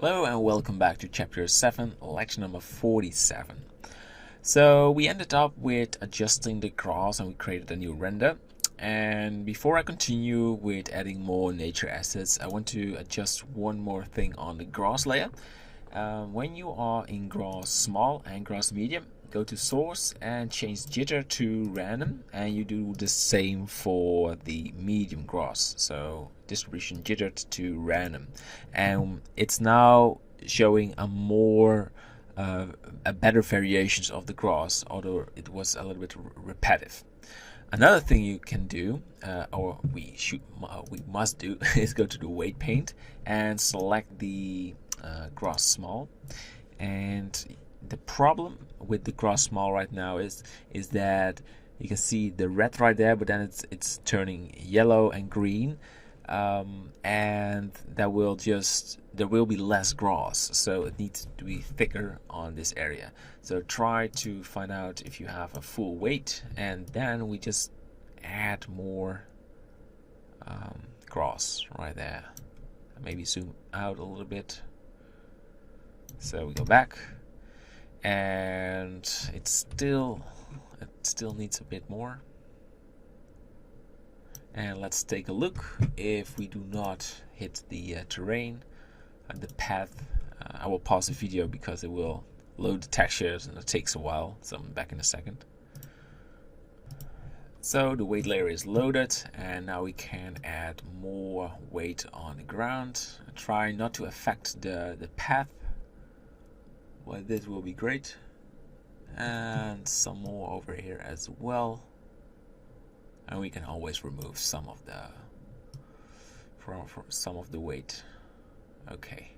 Hello and welcome back to chapter 7, lecture number 47. So we ended up with adjusting the grass and we created a new render. And before I continue with adding more nature assets, I want to adjust one more thing on the grass layer. When you are in grass small and grass medium, go to source and change jitter to random, and you do the same for the medium grass, so distribution jitter to random, and it's now showing a better variations of the grass, although it was a little bit repetitive. Another thing you can do, or we must do, is go to the weight paint and select the grass small. And the problem with the grass small right now is that you can see the red right there, but then it's turning yellow and green, and there will be less grass, so it needs to be thicker on this area. So try to find out if you have a full weight, and then we just add more grass right there. Maybe zoom out a little bit. So we go back, and it still needs a bit more. And let's take a look. If we do not hit the terrain and the path, I will pause the video because it will load the textures and it takes a while, so I'm back in a second. So the weight layer is loaded, and now we can add more weight on the ground. Try not to affect the path. Well, this will be great. And some more over here as well. And we can always remove some of the from some of the weight. Okay.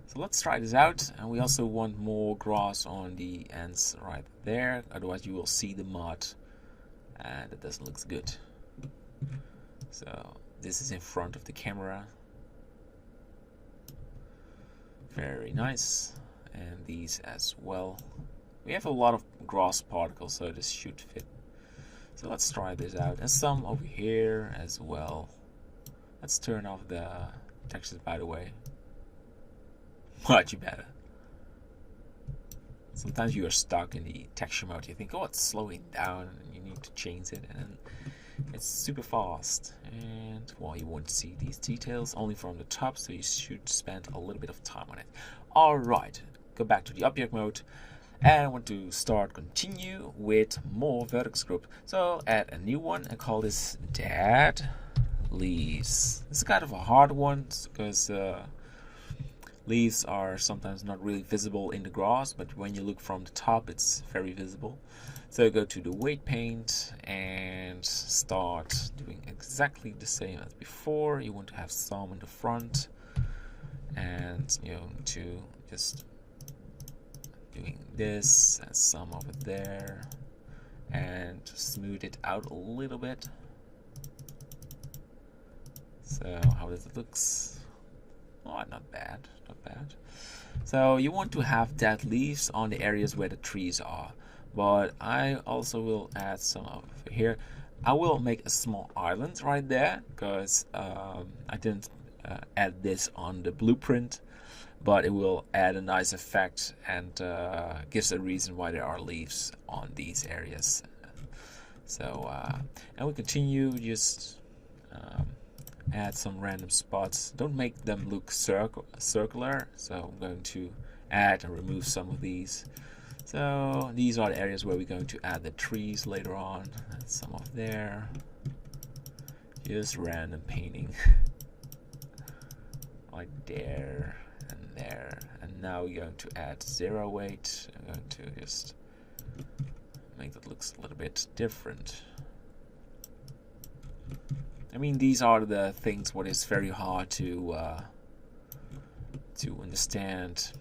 So let's try this out, and we also want more grass on the ends right there. Otherwise, you will see the mud, and it doesn't look good. So this is in front of the camera. Very nice. And these as well. We have a lot of grass particles, so this should fit. So let's try this out. And some over here as well. Let's turn off the textures, by the way. Much better. Sometimes you are stuck in the texture mode. You think, oh, it's slowing down, and you need to change it, and it's super fast. And well, you won't see these details only from the top, so you should spend a little bit of time on it. Alright, go back to the object mode, and I want to continue with more vertex group. So add a new one and call this dead leaves. This is kind of a hard one because leaves are sometimes not really visible in the grass, but when you look from the top, it's very visible. So go to the weight paint and start doing exactly the same as before. You want to have some in the front, and you know, to just doing this and some over there, and smooth it out a little bit. So how does it look? Oh, not bad, not bad. So you want to have dead leaves on the areas where the trees are, but I also will add some over here. I will make a small island right there because I didn't add this on the blueprint, but it will add a nice effect and gives a reason why there are leaves on these areas. So and we continue, just add some random spots. Don't make them look circular, so I'm going to add and remove some of these. So these are the areas where we're going to add the trees later on. Add some of there. Just random painting. Like there and there. And now we're going to add 0 weight. I'm going to just make that look a little bit different. I mean, these are the things what is very hard to understand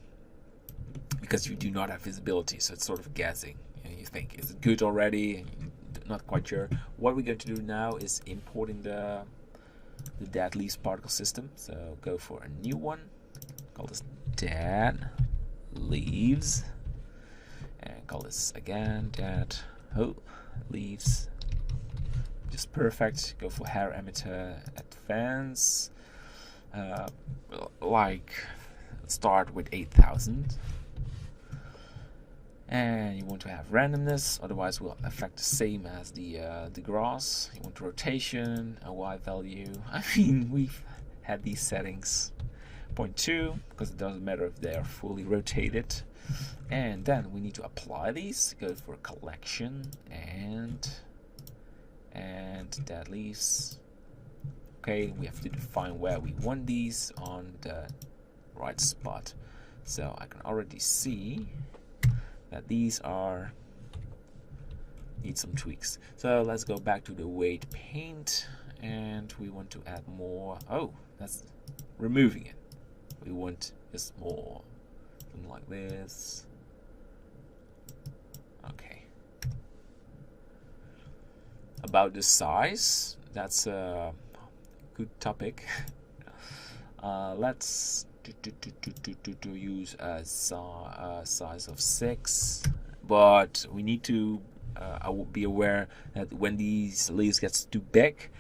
because you do not have visibility, so it's sort of guessing. And you think, is it good already? And you're not quite sure. What we're going to do now is importing the dead leaves particle system. So go for a new one, call this dead leaves, and call this again dead leaves. Just perfect. Go for hair emitter advance, like start with 8,000. And you want to have randomness, otherwise will affect the same as the grass. You want rotation, a Y value. I mean, we've had these settings. 0.2, because it doesn't matter if they are fully rotated. And then we need to apply these. Go for collection and dead leaves. Okay, we have to define where we want these on the right spot. So I can already see that these need some tweaks. So let's go back to the weight paint, and we want to add more. Oh, that's removing it. We want just more, something like this. Okay. About the size, that's a good topic. Let's use a size of 6, but we need to be aware that when these leaves gets too big,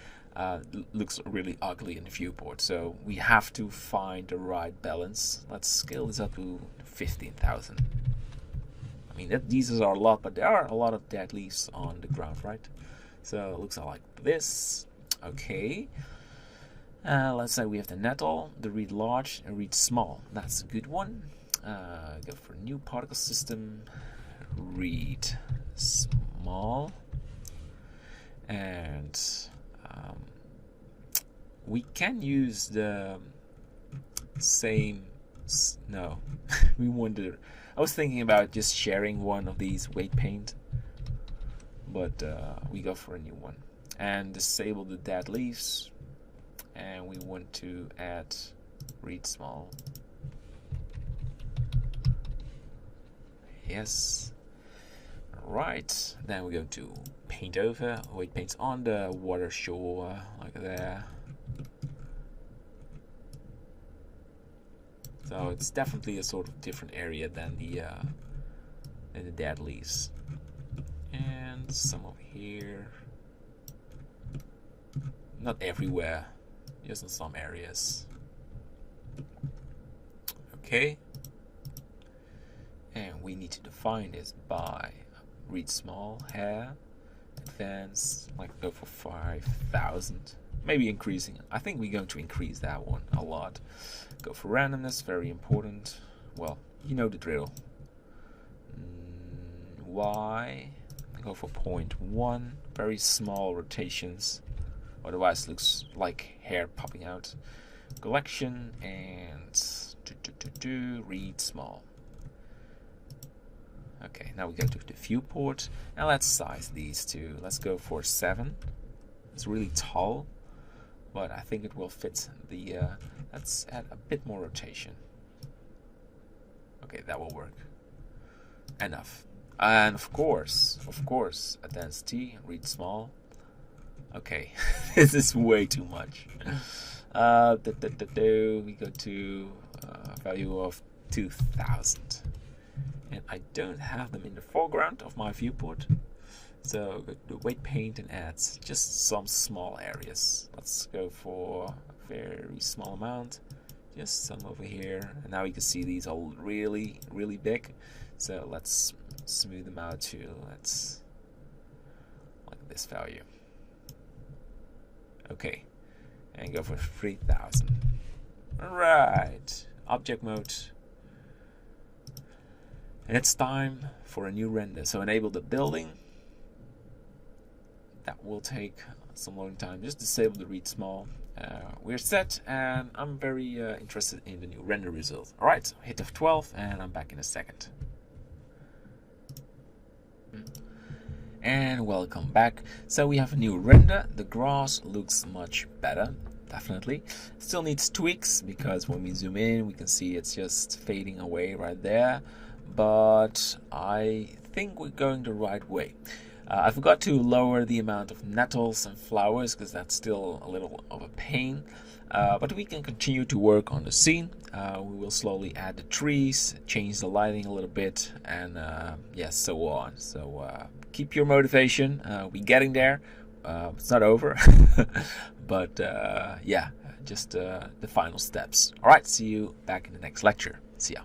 looks really ugly in the viewport. So we have to find the right balance. Let's scale this up to 15,000. I mean, these are a lot, but there are a lot of dead leaves on the ground, right? So it looks like this. Okay. Let's say we have the nettle, the read large, and read small. That's a good one. Go for new particle system, read small, and we can use the same. No, we wonder. I was thinking about just sharing one of these weight paint, but we go for a new one and disable the dead leaves. And we want to add read small. Yes. Right. Then we go to paint over. Weight paints on the water shore, like there. So it's definitely a sort of different area than the dead leaves. And some over here. Not everywhere. Just in some areas. Okay. And we need to define this by read small, hair, advance, like go for 5,000. Maybe increasing. I think we're going to increase that one a lot. Go for randomness, very important. Well, you know the drill. Y, go for 0.1, very small rotations. Otherwise, it looks like hair popping out. Collection and read small. Okay, now we go to the viewport and let's size these two. Let's go for 7. It's really tall, but I think it will fit the. Let's add a bit more rotation. Okay, that will work. Enough. And of course, advanced T, read small. Okay, this is way too much. We go to value of 2,000, and I don't have them in the foreground of my viewport. So go to the weight paint and adds just some small areas. Let's go for a very small amount, just some over here. And now you can see these are really, really big. So let's smooth them out to like this value. Okay, and go for 3,000. Alright, object mode. And it's time for a new render. So enable the building. That will take some long time. Just disable the read small. We're set, and I'm very interested in the new render result. Alright, so hit F12, and I'm back in a second. And welcome back. So we have a new render. The grass looks much better, definitely. Still needs tweaks because when we zoom in we can see it's just fading away right there, but I think we're going the right way. I forgot to lower the amount of nettles and flowers because that's still a little of a pain, but we can continue to work on the scene. We will slowly add the trees, change the lighting a little bit, and yes, so on. So keep your motivation. We're getting there. It's not over, but yeah, just the final steps. All right, see you back in the next lecture. See ya.